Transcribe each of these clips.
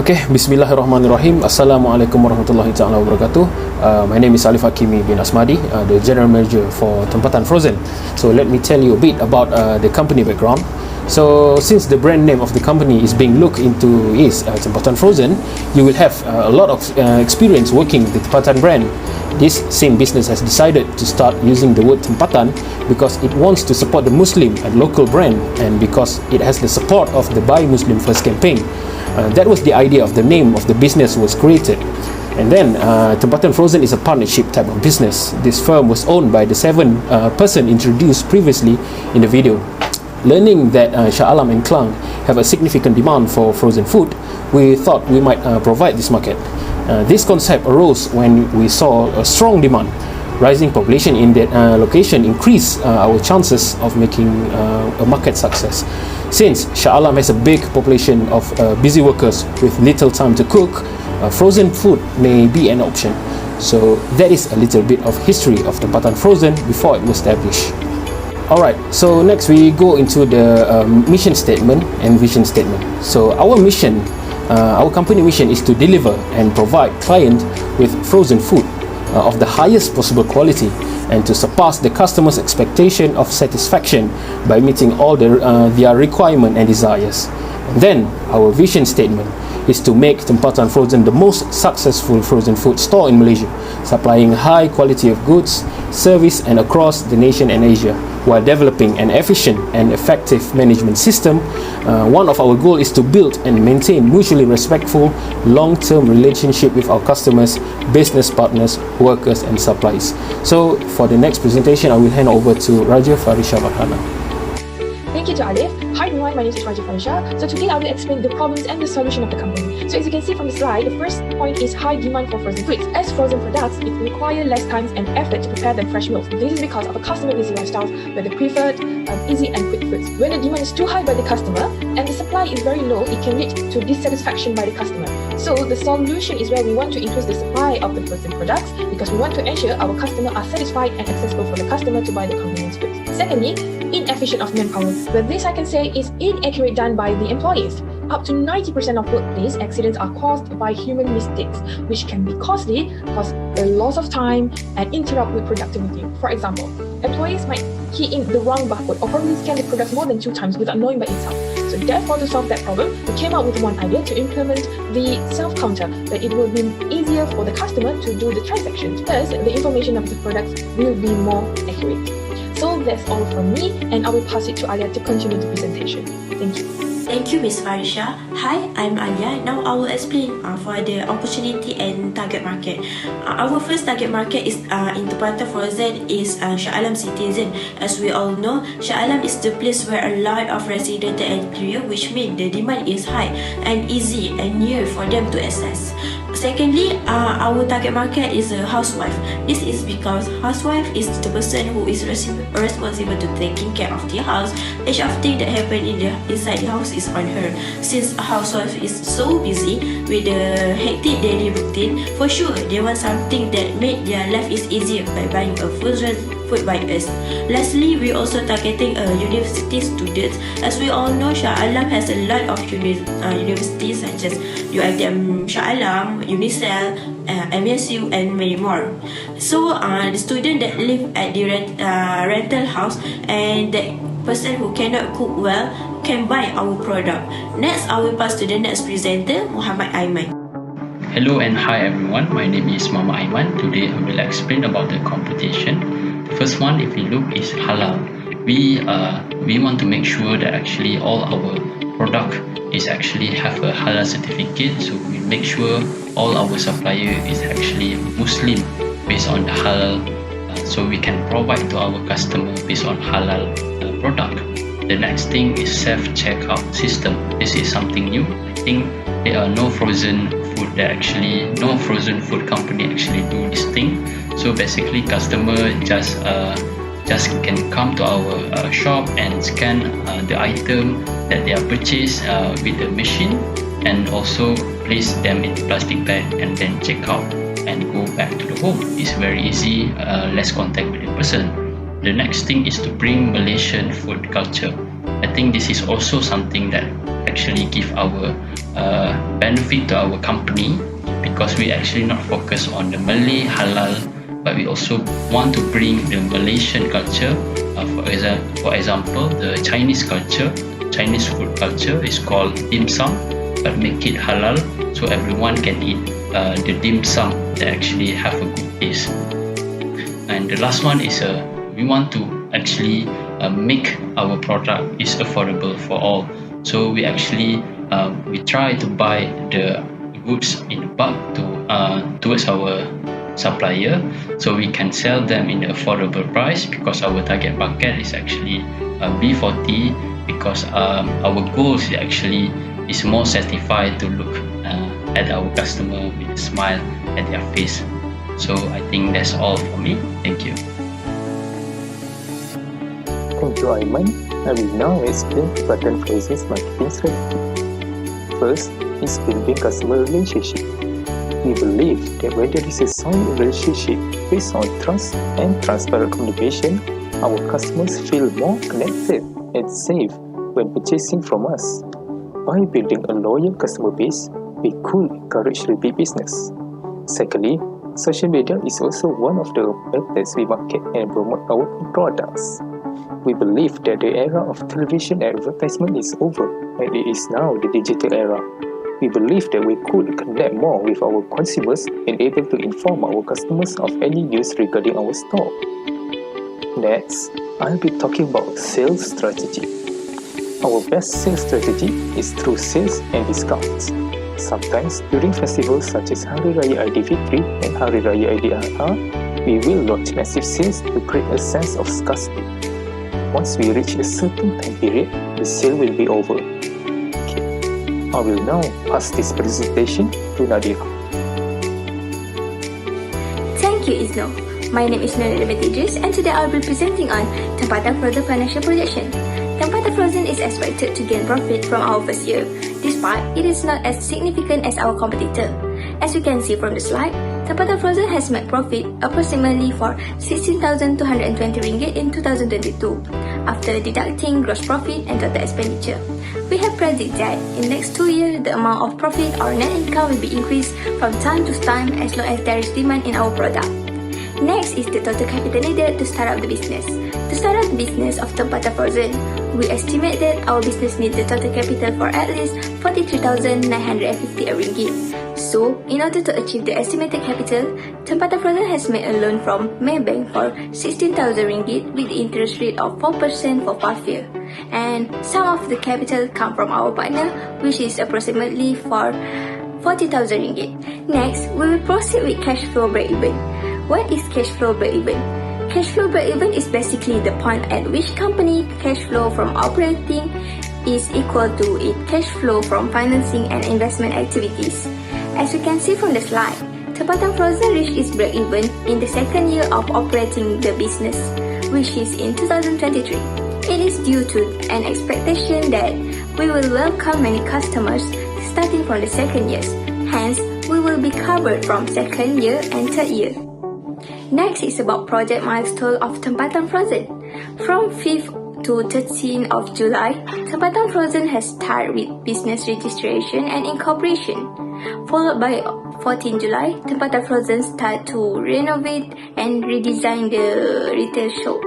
Okay, Bismillahirrahmanirrahim. Assalamualaikum warahmatullahi ta'ala wabarakatuh. My name is Alif Hakimi bin Asmadi, the General Manager for Tempatan Frozen. So let me tell you a bit about the company background. So since the brand name of the company is being looked into is Tempatan Frozen, you will have a lot of experience working with the Tempatan brand. This same business has decided to start using the word Tempatan because it wants to support the Muslim and local brand, and because it has the support of the Buy Muslim First campaign. That was the idea of the name of the business was created. And then Tempatan Frozen is a partnership type of business. This firm was owned by the person introduced previously in the video. Learning that Shah Alam and Klang have a significant demand for frozen food, we thought we might provide this market. This concept arose when we saw a strong demand. Rising population in that location increased our chances of making a market success. Since Shah Alam has a big population of busy workers with little time to cook, frozen food may be an option. So that is a little bit of history of Tempatan Frozen before it was established. Alright, so next we go into the mission statement and vision statement. So our mission, our company mission is to deliver and provide client with frozen food of the highest possible quality, and to surpass the customer's expectation of satisfaction by meeting all their requirement and desires. And then our vision statement is to make Tempatan Frozen the most successful frozen food store in Malaysia, supplying high quality of goods, service and across the nation and Asia, while developing an efficient and effective management system. One of our goals is to build and maintain mutually respectful long-term relationship with our customers, business partners, workers and suppliers. So for the next presentation, I will hand over to Raja Farisha Barhana. Thank you to Alif. Hi everyone, my name is Raja Farisha. So today I will explain the problems and the solution of the company. So as you can see from the slide, the first point is high demand for frozen foods. As frozen products, it require less time and effort to prepare than fresh meals. This is because of a customer busy lifestyles where they preferred easy and quick foods. When the demand is too high by the customer and the supply is very low, it can lead to dissatisfaction by the customer. So the solution is where we want to increase the supply of the frozen products because we want to ensure our customers are satisfied and accessible for the customer to buy the convenience foods. Secondly, inefficient of manpower. But this I can say is inaccurate done by the employees. Up to 90% of workplace accidents are caused by human mistakes, which can be costly, cause a loss of time, and interrupt with productivity. For example, employees might key in the wrong barcode or probably scan the products more than 2 times without knowing by itself. So therefore, to solve that problem, we came up with one idea to implement the self-counter, that it will be easier for the customer to do the transactions. Thus, the information of the products will be more accurate. So that's all from me, and I will pass it to Alia to continue the presentation. Thank you. Thank you, Ms. Farisha. Hi, I'm Alia. Now I will explain for the opportunity and target market. Our first target market is in Tempatan Frozen is Shah Alam citizen. As we all know, Shah Alam is the place where a lot of residents area, which means the demand is high and easy and near for them to access. Secondly, our target market is a housewife. This is because housewife is the person who is responsible to taking care of the house. Each of thing that happen inside the house is on her. Since a housewife is so busy with the hectic daily routine, for sure they want something that make their life is easier by buying a frozen food by us. Lastly, we also targeting university students. As we all know, Shah Alam has a lot of universities such as UiTM Shah Alam, UNICEL, MSU and many more. So the student that live at the rental house and the person who cannot cook well can buy our product. Next, I will pass to the next presenter, Muhammad Aiman. Hello and hi everyone, my name is Mama Aiman. Today I will explain about the competition. The first one, if we look, is halal. We want to make sure that actually all our product is actually have a halal certificate, so we make sure all our supplier is actually Muslim based on the halal, so we can provide to our customer based on halal product. The next thing is self-checkout system. This is something new. I think there are no frozen food company actually do this thing. So basically, customer just can come to our shop and scan the item that they are purchased with the machine, and also place them in the plastic bag and then check out and go back to the home. It's very easy, less contact with the person. the next thing is to bring Malaysian food culture. I think this is also something that actually give our benefit to our company, because we actually not focus on the Malay halal, but we also want to bring the Malaysian culture. For example, the Chinese culture, Chinese food culture is called dim sum, but make it halal so everyone can eat the dim sum that actually have a good taste. And the last one is we want to actually make our product is affordable for all. So we actually we try to buy the goods in bulk towards our supplier, so we can sell them in an affordable price, because our target market is actually B40, because our goal is actually is more satisfied to look at our customer with a smile at their face. So I think that's all for me. Thank you. Thank you, Aiman. I will now explain Tempatan Frozen's marketing strategy. First is building customer relationship. We believe that when there is a solid relationship based on trust and transparent communication, our customers feel more connected and safe when purchasing from us. By building a loyal customer base, we could encourage repeat business. Secondly, social media is also one of the methods we market and promote our products. We believe that the era of television advertisement is over and it is now the digital era. We believe that we could connect more with our consumers and able to inform our customers of any news regarding our store. Next, I'll be talking about sales strategy. Our best sales strategy is through sales and discounts. Sometimes during festivals such as Hari Raya Aidilfitri and Hari Raya Aidiladha, we will launch massive sales to create a sense of scarcity. Once we reach a certain time period, the sale will be over. I will now pass this presentation to Nadia. Thank you, Isno. My name is Nadia Idris, and today I will be presenting on Tempatan Frozen financial projection. Tempatan Frozen is expected to gain profit from our first year, despite it is not as significant as our competitor. As you can see from the slide, Tempatan Frozen has made profit approximately for 16,220 ringgit in 2022, after deducting gross profit and total expenditure. We have predicted that in next 2 years, the amount of profit or net income will be increased from time to time as long as there is demand in our product. Next is the total capital needed to start up the business. To start up the business of Tempatan Frozen, we estimate that our business needs the total capital for at least 43,950 ringgit. So, in order to achieve the estimated capital, Tempatan Frozen has made a loan from Maybank for 16,000 ringgit with the interest rate of 4% for 5 years. And some of the capital come from our partner, which is approximately for 40,000 ringgit. Next, we will proceed with cash flow break-even. What is cash flow break-even? Cash flow break-even is basically the point at which company cash flow from operating is equal to its cash flow from financing and investment activities. As you can see from the slide, Tempatan Frozen reached its break-even in the second year of operating the business, which is in 2023. It is due to an expectation that we will welcome many customers starting from the second year. Hence, we will be covered from second year and third year. Next is about project milestone of Tempatan Frozen. From 5th to 13th of July, Tempatan Frozen has started with business registration and incorporation. Followed by 14 July, Tempatan Frozen start to renovate and redesign the retail shop.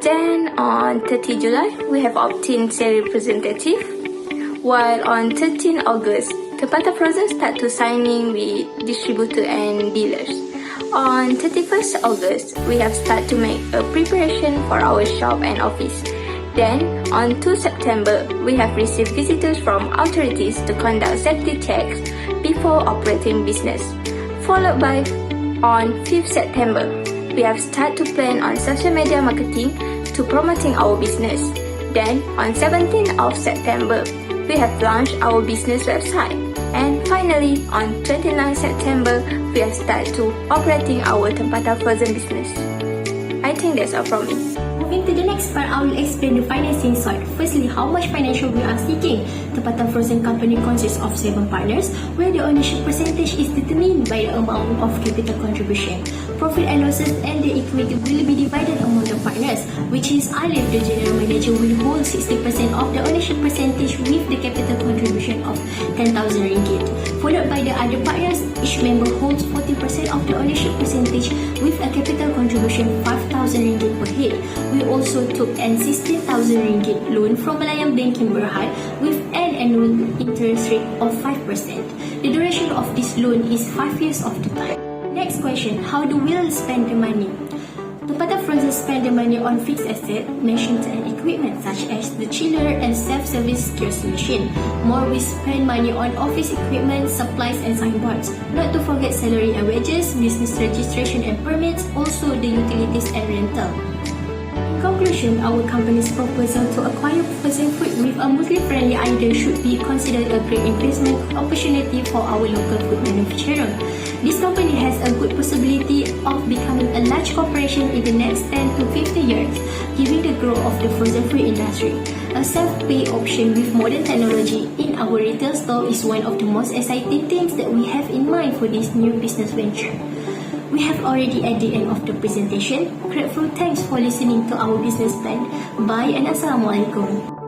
Then on 30 July, we have obtained sales representative. While on 13 August, Tempatan Frozen start to signing with distributor and dealers. On 31st August, we have started to make a preparation for our shop and office. Then, on 2 September, we have received visitors from authorities to conduct safety checks before operating business. Followed by, on 5th September, we have started to plan on social media marketing to promoting our business. Then, on 17th of September, we have launched our business website. And finally, on 29th September, we have started to operating our Tempatan Frozen business. I think that's all from me. Moving to the next part, I will explain the financing side. Firstly, how much financial we are seeking. Tempatan Frozen Company consists of 7 partners, where the ownership percentage is determined by the amount of capital contribution. Profit and losses and the equity will be divided among the partners partners, which is Alif, the general manager, will hold 60% of the ownership percentage with the capital contribution of 10,000 ringgit. Followed by the other partners, each member holds 40% of the ownership percentage with a capital contribution 5,000 ringgit per head. We also took an 16,000 ringgit loan from Malayan Banking Berhad with an annual interest rate of 5%. The duration of this loan is 5 years of the time. Next question, how do we spend the money? Tempatan Frozen spend the money on fixed asset, machines and equipment such as the chiller and self-service kiosk machine. More, we spend money on office equipment, supplies and signboards. Not to forget salary and wages, business registration and permits, also the utilities and rental. In conclusion, our company's proposal to acquire frozen food with a Muslim-friendly idea should be considered a great investment opportunity for our local food manufacturer. This company has a good possibility of becoming a large corporation in the next 10 to 50 years, giving the growth of the frozen food industry. A self-pay option with modern technology in our retail store is one of the most exciting things that we have in mind for this new business venture. We have already at the end of the presentation. Grateful thanks for listening to our business plan. Bye and Assalamualaikum.